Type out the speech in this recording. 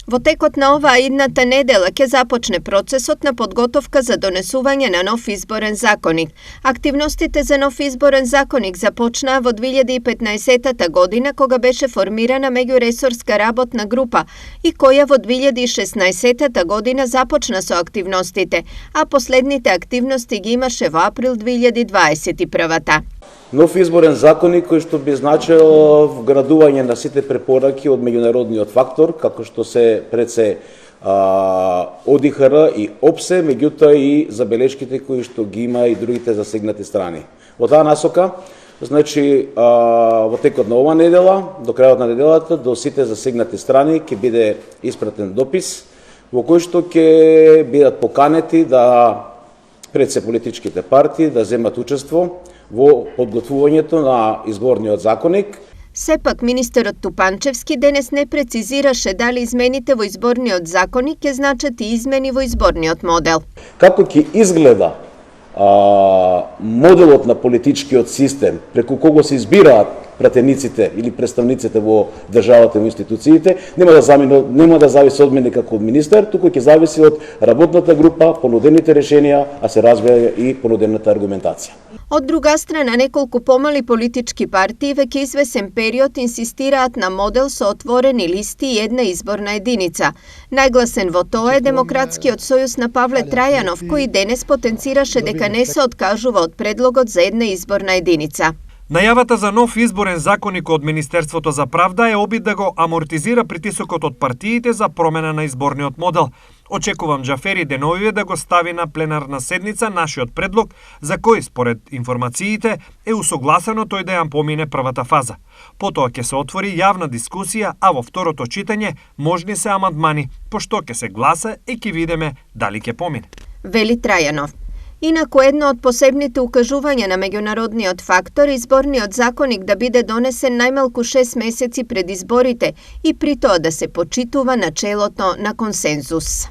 Во текот на оваа идната недела ќе започне процесот на подготовка за донесување на нов изборен законик. Активностите за нов изборен законик започнаа во 2015 година кога беше формирана меѓуресорска работна група и која во 2016 година започна со активностите, а последните активности ги имаше во април 2021. Нов изборен законик кој што би значило вградување на сите препораки од меѓународниот фактор, како што се пред се ОДИХР и ОПСЕ, меѓутоа и забелешките кои што ги има и другите засегнати страни. Во таа насока, значи во текот на ова недела, до крајот на неделата, до сите засегнати страни ќе биде испратен допис во кој што ќе бидат поканети да пред се политичките партии да земат учество во подготвувањето на изборниот законик. Сепак, министерот Тупанчевски денес не прецизираше дали измените во изборниот законик ќе значат и измени во изборниот модел. Како ќе изгледа моделот на политичкиот систем, преку кого се избираат пратениците или представниците во државата и во институциите, нема да зависи од мене како министер, туку ќе зависи од работната група, понудените решенија, а се разбира и понудената аргументација. Од друга страна, неколку помали политички партии веќе извесен период инсистираат на модел со отворени листи и една изборна единица. Најгласен во тоа е Демократскиот сојуз на Павле Трајанов, кој денес потенцираше дека не се откажува од предлогот за една изборна единица. Најавата за нов изборен законик од Министерството за правда е обид да го амортизира притисокот од партиите за промена на изборниот модел. Очекувам Џафери деновиве да го стави на пленарна седница нашиот предлог, за кој според информациите е усогласено тој да ја помине првата фаза. Потоа ќе се отвори јавна дискусија, а во второто читање можни се амандмани, пошто ќе се гласа и ќе видиме дали ќе помине. Вели Трајанов. Инаку едно од посебните укажувања на меѓународниот фактор е изборниот законик да биде донесен најмалку 6 месеци пред изборите и при тоа да се почитува начелото на консензус.